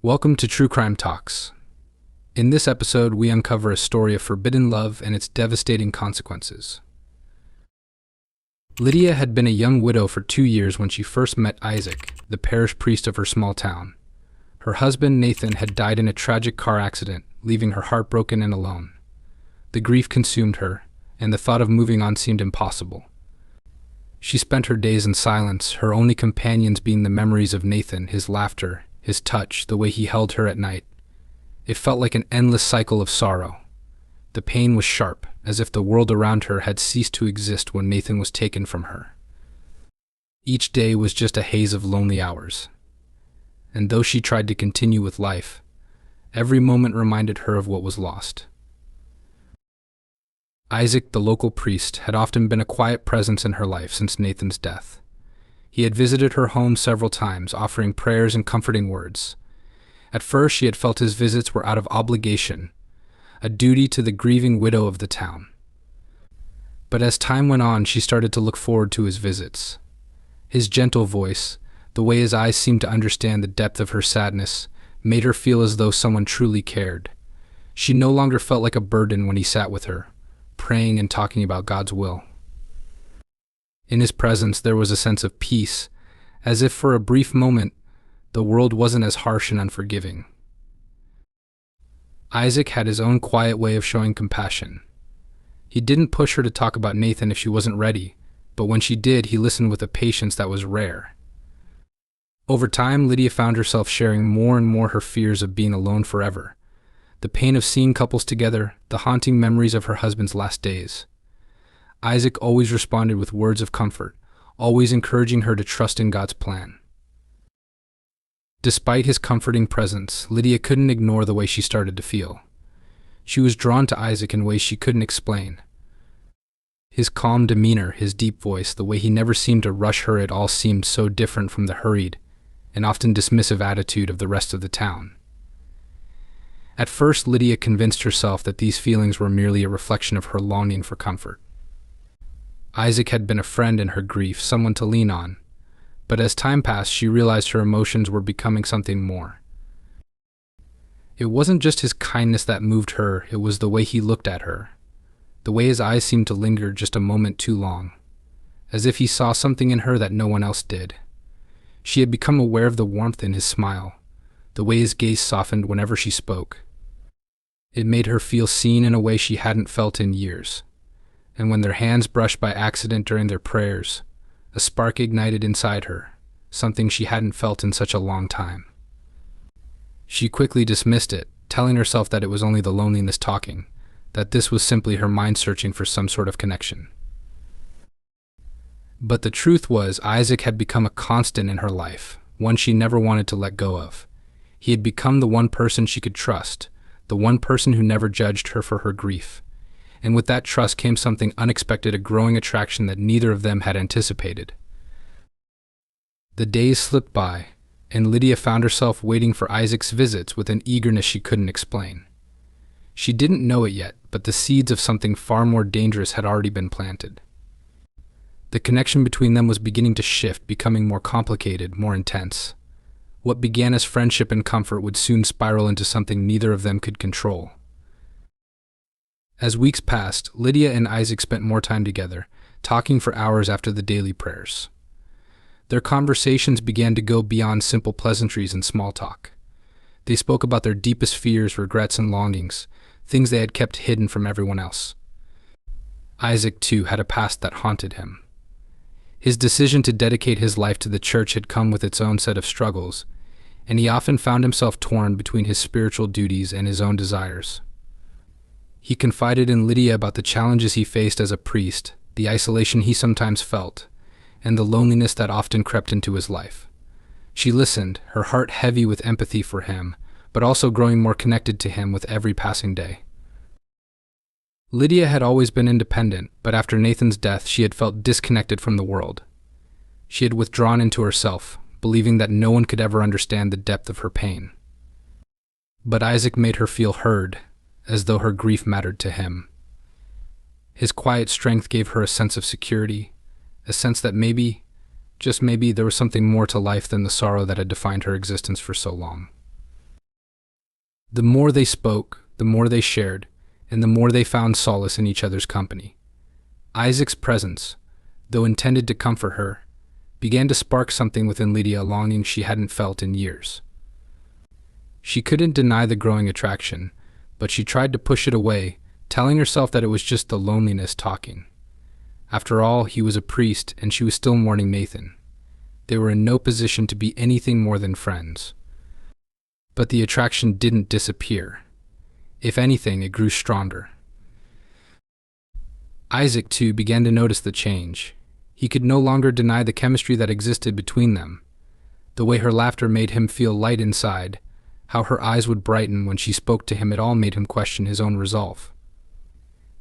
Welcome to True Crime Talks. In this episode, we uncover a story of forbidden love and its devastating consequences. Lydia had been a young widow for 2 years when she first met Isaac, the parish priest of her small town. Her husband, Nathan, had died in a tragic car accident, leaving her heartbroken and alone. The grief consumed her, and the thought of moving on seemed impossible. She spent her days in silence, her only companions being the memories of Nathan, his laughter, his touch, the way he held her at night. It felt like an endless cycle of sorrow. The pain was sharp, as if the world around her had ceased to exist when Nathan was taken from her. Each day was just a haze of lonely hours. And though she tried to continue with life, every moment reminded her of what was lost. Isaac, the local priest, had often been a quiet presence in her life since Nathan's death. He had visited her home several times, offering prayers and comforting words. At first, she had felt his visits were out of obligation, a duty to the grieving widow of the town. But as time went on, she started to look forward to his visits. His gentle voice, the way his eyes seemed to understand the depth of her sadness, made her feel as though someone truly cared. She no longer felt like a burden when he sat with her, praying and talking about God's will. In his presence, there was a sense of peace, as if for a brief moment, the world wasn't as harsh and unforgiving. Isaac had his own quiet way of showing compassion. He didn't push her to talk about Nathan if she wasn't ready, but when she did, he listened with a patience that was rare. Over time, Lydia found herself sharing more and more her fears of being alone forever, the pain of seeing couples together, the haunting memories of her husband's last days. Isaac always responded with words of comfort, always encouraging her to trust in God's plan. Despite his comforting presence, Lydia couldn't ignore the way she started to feel. She was drawn to Isaac in ways she couldn't explain. His calm demeanor, his deep voice, the way he never seemed to rush her at all seemed so different from the hurried and often dismissive attitude of the rest of the town. At first, Lydia convinced herself that these feelings were merely a reflection of her longing for comfort. Isaac had been a friend in her grief, someone to lean on, but as time passed, she realized her emotions were becoming something more. It wasn't just his kindness that moved her, it was the way he looked at her, the way his eyes seemed to linger just a moment too long, as if he saw something in her that no one else did. She had become aware of the warmth in his smile, the way his gaze softened whenever she spoke. It made her feel seen in a way she hadn't felt in years. And when their hands brushed by accident during their prayers, a spark ignited inside her, something she hadn't felt in such a long time. She quickly dismissed it, telling herself that it was only the loneliness talking, that this was simply her mind searching for some sort of connection. But the truth was, Isaac had become a constant in her life, one she never wanted to let go of. He had become the one person she could trust, the one person who never judged her for her grief. And with that trust came something unexpected, a growing attraction that neither of them had anticipated. The days slipped by, and Lydia found herself waiting for Isaac's visits with an eagerness she couldn't explain. She didn't know it yet, but the seeds of something far more dangerous had already been planted. The connection between them was beginning to shift, becoming more complicated, more intense. What began as friendship and comfort would soon spiral into something neither of them could control. As weeks passed, Lydia and Isaac spent more time together, talking for hours after the daily prayers. Their conversations began to go beyond simple pleasantries and small talk. They spoke about their deepest fears, regrets, and longings, things they had kept hidden from everyone else. Isaac, too, had a past that haunted him. His decision to dedicate his life to the church had come with its own set of struggles, and he often found himself torn between his spiritual duties and his own desires. He confided in Lydia about the challenges he faced as a priest, the isolation he sometimes felt, and the loneliness that often crept into his life. She listened, her heart heavy with empathy for him, but also growing more connected to him with every passing day. Lydia had always been independent, but after Nathan's death, she had felt disconnected from the world. She had withdrawn into herself, believing that no one could ever understand the depth of her pain. But Isaac made her feel heard, as though her grief mattered to him. His quiet strength gave her a sense of security, a sense that maybe, just maybe, there was something more to life than the sorrow that had defined her existence for so long. The more they spoke, the more they shared, and the more they found solace in each other's company. Isaac's presence, though intended to comfort her, began to spark something within Lydia, a longing she hadn't felt in years. She couldn't deny the growing attraction, but she tried to push it away, telling herself that it was just the loneliness talking. After all, he was a priest, and she was still mourning Nathan. They were in no position to be anything more than friends. But the attraction didn't disappear. If anything, it grew stronger. Isaac, too, began to notice the change. He could no longer deny the chemistry that existed between them. The way her laughter made him feel light inside, how her eyes would brighten when she spoke to him, it all made him question his own resolve.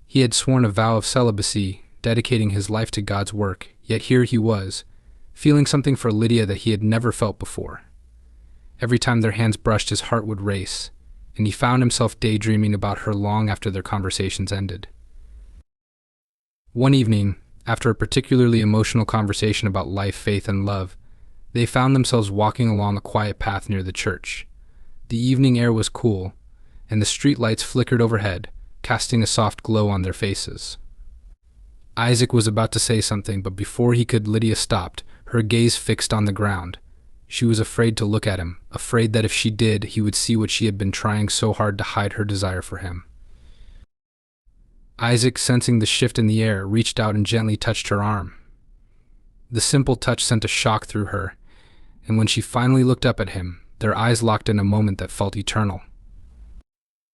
He had sworn a vow of celibacy, dedicating his life to God's work, yet here he was, feeling something for Lydia that he had never felt before. Every time their hands brushed, his heart would race, and he found himself daydreaming about her long after their conversations ended. One evening, after a particularly emotional conversation about life, faith, and love, they found themselves walking along a quiet path near the church. The evening air was cool, and the street lights flickered overhead, casting a soft glow on their faces. Isaac was about to say something, but before he could, Lydia stopped, her gaze fixed on the ground. She was afraid to look at him, afraid that if she did, he would see what she had been trying so hard to hide, her desire for him. Isaac, sensing the shift in the air, reached out and gently touched her arm. The simple touch sent a shock through her, and when she finally looked up at him, their eyes locked in a moment that felt eternal.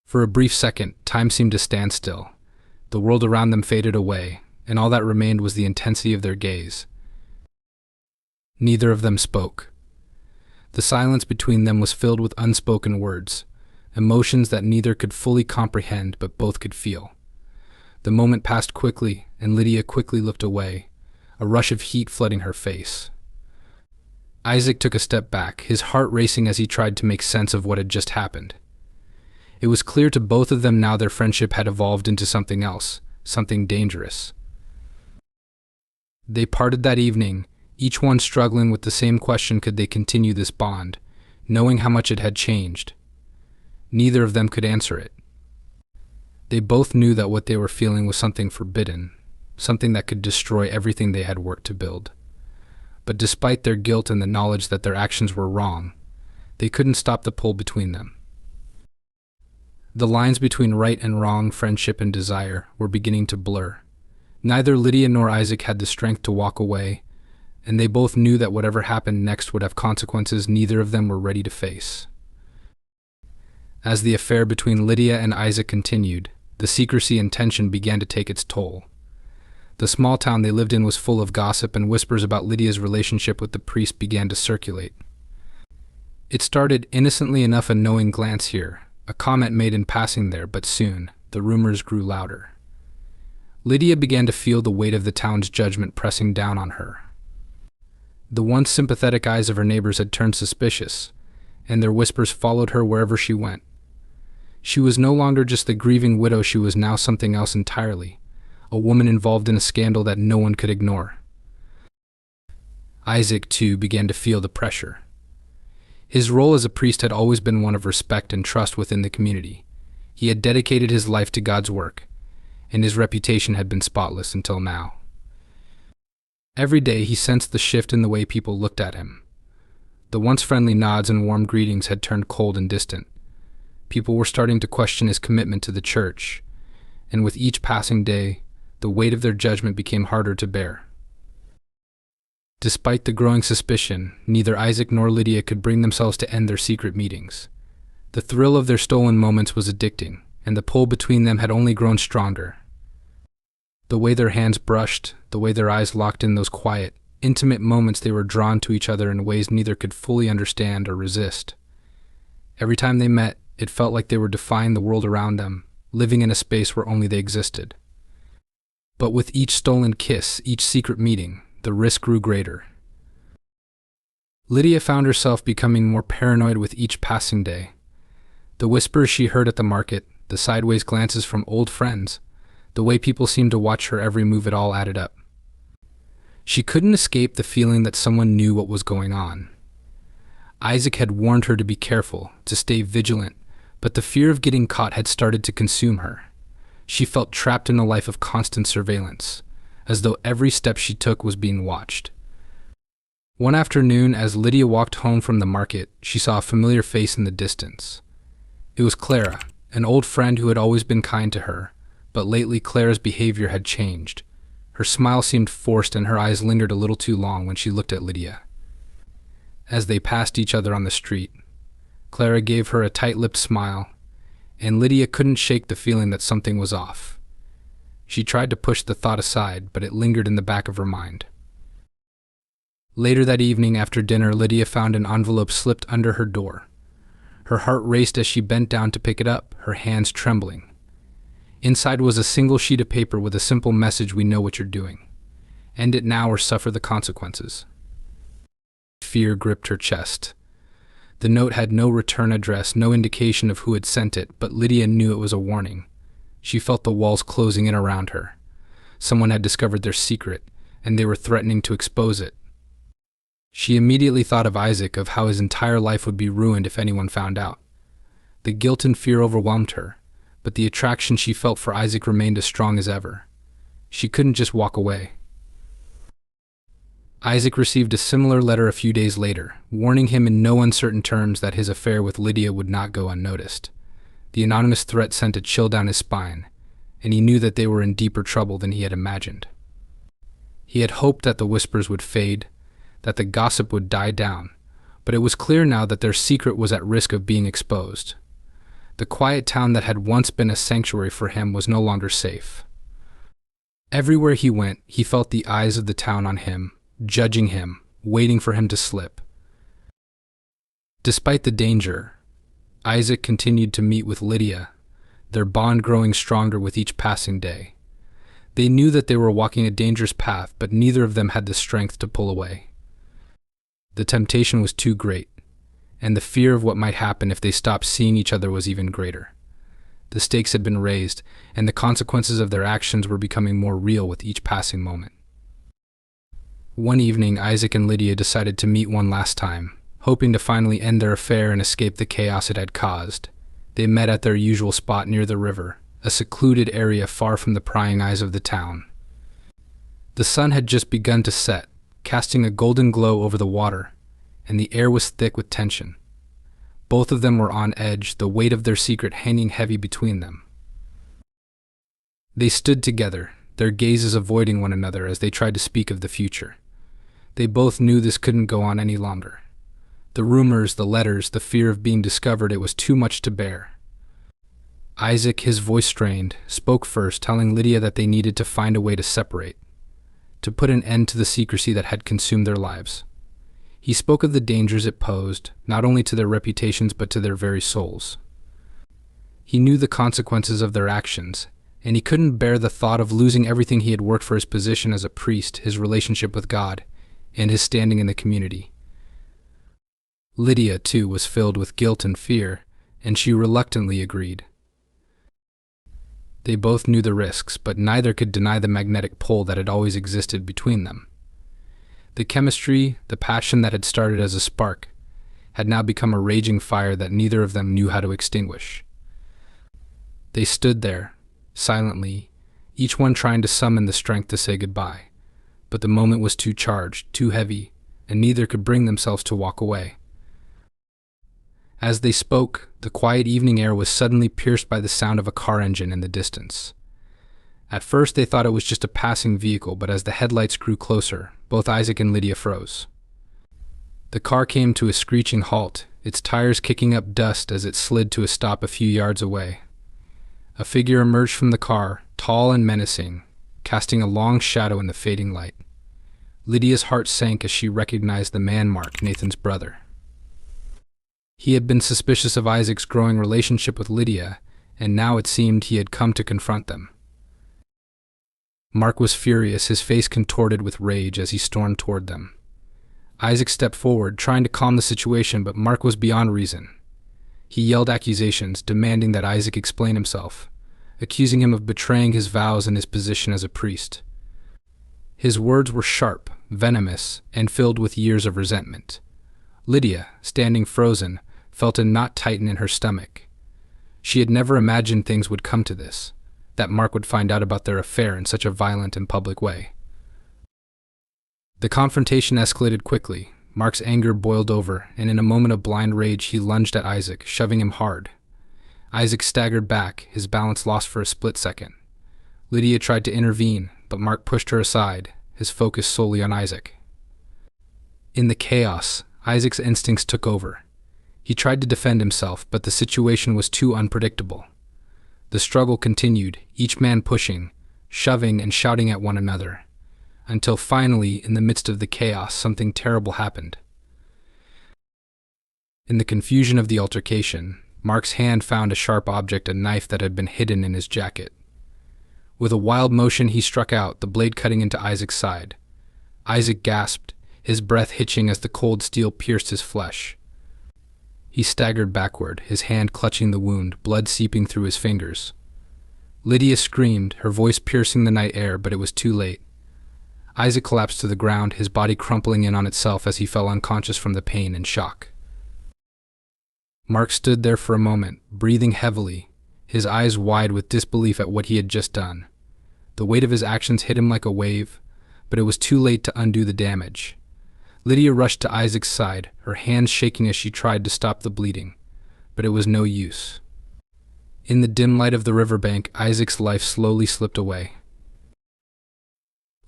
For a brief second, time seemed to stand still. The world around them faded away, and all that remained was the intensity of their gaze. Neither of them spoke. The silence between them was filled with unspoken words, emotions that neither could fully comprehend but both could feel. The moment passed quickly, and Lydia quickly looked away, a rush of heat flooding her face. Isaac took a step back, his heart racing as he tried to make sense of what had just happened. It was clear to both of them now their friendship had evolved into something else, something dangerous. They parted that evening, each one struggling with the same question: could they continue this bond, knowing how much it had changed? Neither of them could answer it. They both knew that what they were feeling was something forbidden, something that could destroy everything they had worked to build. But despite their guilt and the knowledge that their actions were wrong, they couldn't stop the pull between them. The lines between right and wrong, friendship and desire, were beginning to blur. Neither Lydia nor Isaac had the strength to walk away, and they both knew that whatever happened next would have consequences neither of them were ready to face. As the affair between Lydia and Isaac continued, the secrecy and tension began to take its toll. The small town they lived in was full of gossip, and whispers about Lydia's relationship with the priest began to circulate. It started innocently enough, a knowing glance here, a comment made in passing there, but soon the rumors grew louder. Lydia began to feel the weight of the town's judgment pressing down on her. The once sympathetic eyes of her neighbors had turned suspicious, and their whispers followed her wherever she went. She was no longer just the grieving widow, she was now something else entirely, a woman involved in a scandal that no one could ignore. Isaac, too, began to feel the pressure. His role as a priest had always been one of respect and trust within the community. He had dedicated his life to God's work, and his reputation had been spotless until now. Every day he sensed the shift in the way people looked at him. The once friendly nods and warm greetings had turned cold and distant. People were starting to question his commitment to the church, and with each passing day, the weight of their judgment became harder to bear. Despite the growing suspicion, neither Isaac nor Lydia could bring themselves to end their secret meetings. The thrill of their stolen moments was addicting, and the pull between them had only grown stronger. The way their hands brushed, the way their eyes locked in those quiet, intimate moments, they were drawn to each other in ways neither could fully understand or resist. Every time they met, it felt like they were defying the world around them, living in a space where only they existed. But with each stolen kiss, each secret meeting, the risk grew greater. Lydia found herself becoming more paranoid with each passing day. The whispers she heard at the market, the sideways glances from old friends, the way people seemed to watch her every move, it all added up. She couldn't escape the feeling that someone knew what was going on. Isaac had warned her to be careful, to stay vigilant, But the fear of getting caught had started to consume her. She felt trapped in a life of constant surveillance, as though every step she took was being watched. One afternoon, as Lydia walked home from the market, she saw a familiar face in the distance. It was Clara, an old friend who had always been kind to her, but lately Clara's behavior had changed. Her smile seemed forced and her eyes lingered a little too long when she looked at Lydia. As they passed each other on the street, Clara gave her a tight-lipped smile, and Lydia couldn't shake the feeling that something was off. She tried to push the thought aside, but it lingered in the back of her mind. Later that evening after dinner, Lydia found an envelope slipped under her door. Her heart raced as she bent down to pick it up, her hands trembling. Inside was a single sheet of paper with a simple message: "We know what you're doing. End it now or suffer the consequences." Fear gripped her chest. The note had no return address, no indication of who had sent it, but Lydia knew it was a warning. She felt the walls closing in around her. Someone had discovered their secret, and they were threatening to expose it. She immediately thought of Isaac, of how his entire life would be ruined if anyone found out. The guilt and fear overwhelmed her, but the attraction she felt for Isaac remained as strong as ever. She couldn't just walk away. Isaac received a similar letter a few days later, warning him in no uncertain terms that his affair with Lydia would not go unnoticed. The anonymous threat sent a chill down his spine, and he knew that they were in deeper trouble than he had imagined. He had hoped that the whispers would fade, that the gossip would die down, but it was clear now that their secret was at risk of being exposed. The quiet town that had once been a sanctuary for him was no longer safe. Everywhere he went, he felt the eyes of the town on him, judging him, waiting for him to slip. Despite the danger, Isaac continued to meet with Lydia, their bond growing stronger with each passing day. They knew that they were walking a dangerous path, but neither of them had the strength to pull away. The temptation was too great, and the fear of what might happen if they stopped seeing each other was even greater. The stakes had been raised, and the consequences of their actions were becoming more real with each passing moment. One evening, Isaac and Lydia decided to meet one last time, hoping to finally end their affair and escape the chaos it had caused. They met at their usual spot near the river, a secluded area far from the prying eyes of the town. The sun had just begun to set, casting a golden glow over the water, and the air was thick with tension. Both of them were on edge, the weight of their secret hanging heavy between them. They stood together, their gazes avoiding one another as they tried to speak of the future. They both knew this couldn't go on any longer. The rumors, the letters, the fear of being discovered, it was too much to bear. Isaac, his voice strained, spoke first, telling Lydia that they needed to find a way to separate, to put an end to the secrecy that had consumed their lives. He spoke of the dangers it posed, not only to their reputations but to their very souls. He knew the consequences of their actions, and he couldn't bear the thought of losing everything he had worked for: his position as a priest, his relationship with God, and his standing in the community. Lydia, too, was filled with guilt and fear, and she reluctantly agreed. They both knew the risks, but neither could deny the magnetic pull that had always existed between them. The chemistry, the passion that had started as a spark, had now become a raging fire that neither of them knew how to extinguish. They stood there, silently, each one trying to summon the strength to say goodbye. But the moment was too charged, too heavy, and neither could bring themselves to walk away. As they spoke, the quiet evening air was suddenly pierced by the sound of a car engine in the distance. At first they thought it was just a passing vehicle, but as the headlights grew closer, both Isaac and Lydia froze. The car came to a screeching halt, its tires kicking up dust as it slid to a stop a few yards away. A figure emerged from the car, tall and menacing, casting a long shadow in the fading light. Lydia's heart sank as she recognized the man Mark, Nathan's brother. He had been suspicious of Isaac's growing relationship with Lydia, and now it seemed he had come to confront them. Mark was furious, his face contorted with rage as he stormed toward them. Isaac stepped forward, trying to calm the situation, but Mark was beyond reason. He yelled accusations, demanding that Isaac explain himself, accusing him of betraying his vows and his position as a priest. His words were sharp, venomous, and filled with years of resentment. Lydia, standing frozen, felt a knot tighten in her stomach. She had never imagined things would come to this, that Mark would find out about their affair in such a violent and public way. The confrontation escalated quickly. Mark's anger boiled over, and in a moment of blind rage he lunged at Isaac, shoving him hard. Isaac staggered back, his balance lost for a split second. Lydia tried to intervene, but Mark pushed her aside, his focus solely on Isaac. In the chaos, Isaac's instincts took over. He tried to defend himself, but the situation was too unpredictable. The struggle continued, each man pushing, shoving, and shouting at one another, until finally, in the midst of the chaos, something terrible happened. In the confusion of the altercation, Mark's hand found a sharp object, a knife that had been hidden in his jacket. With a wild motion, he struck out, the blade cutting into Isaac's side. Isaac gasped, his breath hitching as the cold steel pierced his flesh. He staggered backward, his hand clutching the wound, blood seeping through his fingers. Lydia screamed, her voice piercing the night air, but it was too late. Isaac collapsed to the ground, his body crumpling in on itself as he fell unconscious from the pain and shock. Mark stood there for a moment, breathing heavily, his eyes wide with disbelief at what he had just done. The weight of his actions hit him like a wave, but it was too late to undo the damage. Lydia rushed to Isaac's side, her hands shaking as she tried to stop the bleeding, but it was no use. In the dim light of the riverbank, Isaac's life slowly slipped away.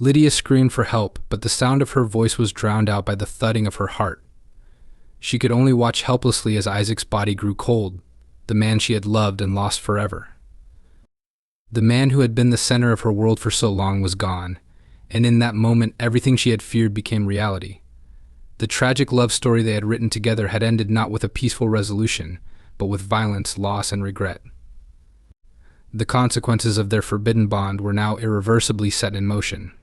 Lydia screamed for help, but the sound of her voice was drowned out by the thudding of her heart. She could only watch helplessly as Isaac's body grew cold, the man she had loved and lost forever. The man who had been the center of her world for so long was gone, and in that moment everything she had feared became reality. The tragic love story they had written together had ended not with a peaceful resolution, but with violence, loss, and regret. The consequences of their forbidden bond were now irreversibly set in motion.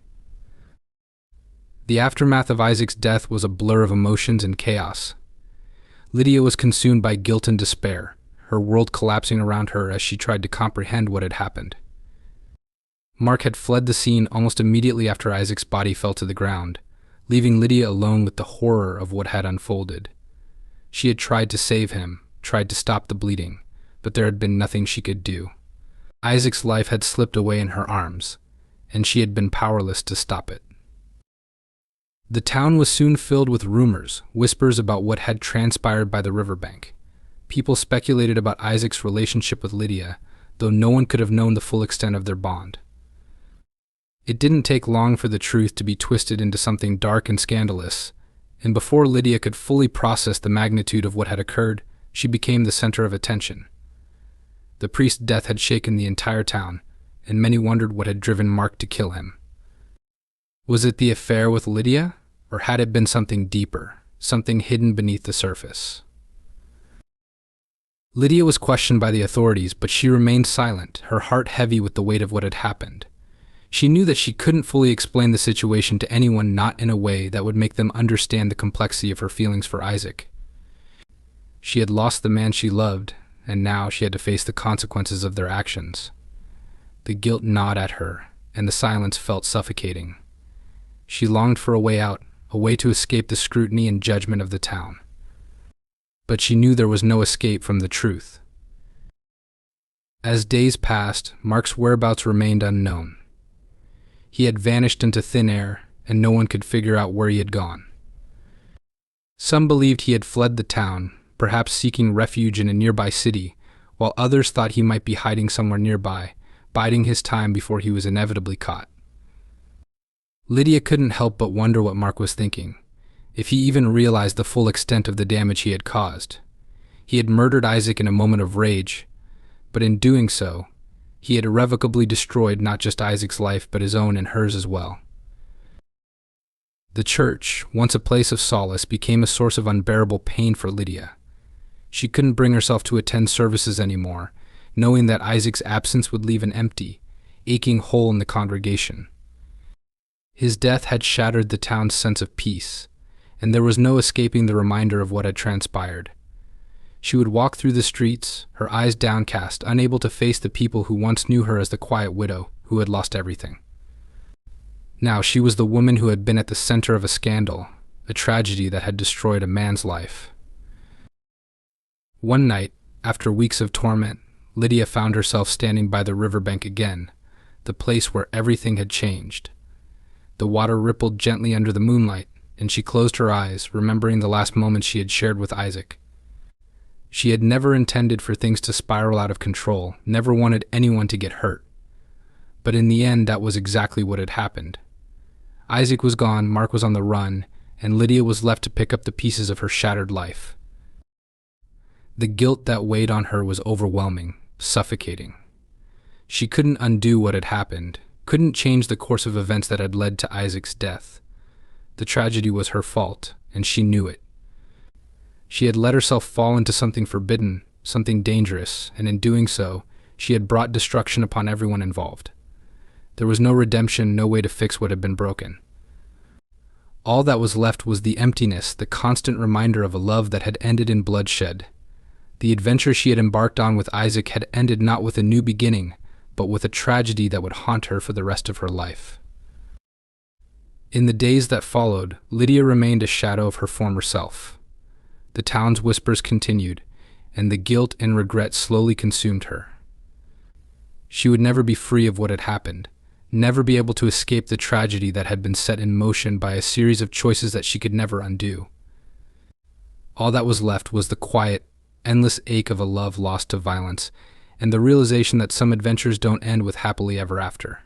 The aftermath of Isaac's death was a blur of emotions and chaos. Lydia was consumed by guilt and despair, her world collapsing around her as she tried to comprehend what had happened. Mark had fled the scene almost immediately after Isaac's body fell to the ground, leaving Lydia alone with the horror of what had unfolded. She had tried to save him, tried to stop the bleeding, but there had been nothing she could do. Isaac's life had slipped away in her arms, and she had been powerless to stop it. The town was soon filled with rumors, whispers about what had transpired by the riverbank. People speculated about Isaac's relationship with Lydia, though no one could have known the full extent of their bond. It didn't take long for the truth to be twisted into something dark and scandalous, and before Lydia could fully process the magnitude of what had occurred, she became the center of attention. The priest's death had shaken the entire town, and many wondered what had driven Mark to kill him. Was it the affair with Lydia, or had it been something deeper, something hidden beneath the surface? Lydia was questioned by the authorities, but she remained silent, her heart heavy with the weight of what had happened. She knew that she couldn't fully explain the situation to anyone, not in a way that would make them understand the complexity of her feelings for Isaac. She had lost the man she loved, and now she had to face the consequences of their actions. The guilt gnawed at her, and the silence felt suffocating. She longed for a way out, a way to escape the scrutiny and judgment of the town. But she knew there was no escape from the truth. As days passed, Mark's whereabouts remained unknown. He had vanished into thin air, and no one could figure out where he had gone. Some believed he had fled the town, perhaps seeking refuge in a nearby city, while others thought he might be hiding somewhere nearby, biding his time before he was inevitably caught. Lydia couldn't help but wonder what Mark was thinking, if he even realized the full extent of the damage he had caused. He had murdered Isaac in a moment of rage, but in doing so, he had irrevocably destroyed not just Isaac's life but his own and hers as well. The church, once a place of solace, became a source of unbearable pain for Lydia. She couldn't bring herself to attend services anymore, knowing that Isaac's absence would leave an empty, aching hole in the congregation. His death had shattered the town's sense of peace, and there was no escaping the reminder of what had transpired. She would walk through the streets, her eyes downcast, unable to face the people who once knew her as the quiet widow who had lost everything. Now she was the woman who had been at the center of a scandal, a tragedy that had destroyed a man's life. One night, after weeks of torment, Lydia found herself standing by the riverbank again, the place where everything had changed. The water rippled gently under the moonlight, and she closed her eyes, remembering the last moments she had shared with Isaac. She had never intended for things to spiral out of control, never wanted anyone to get hurt. But in the end, that was exactly what had happened. Isaac was gone, Mark was on the run, and Lydia was left to pick up the pieces of her shattered life. The guilt that weighed on her was overwhelming, suffocating. She couldn't undo what had happened, couldn't change the course of events that had led to Isaac's death. The tragedy was her fault, and she knew it. She had let herself fall into something forbidden, something dangerous, and in doing so, she had brought destruction upon everyone involved. There was no redemption, no way to fix what had been broken. All that was left was the emptiness, the constant reminder of a love that had ended in bloodshed. The adventure she had embarked on with Isaac had ended not with a new beginning, but with a tragedy that would haunt her for the rest of her life. In the days that followed, Lydia remained a shadow of her former self. The town's whispers continued, and the guilt and regret slowly consumed her. She would never be free of what had happened, never be able to escape the tragedy that had been set in motion by a series of choices that she could never undo. All that was left was the quiet, endless ache of a love lost to violence, and the realization that some adventures don't end with happily ever after.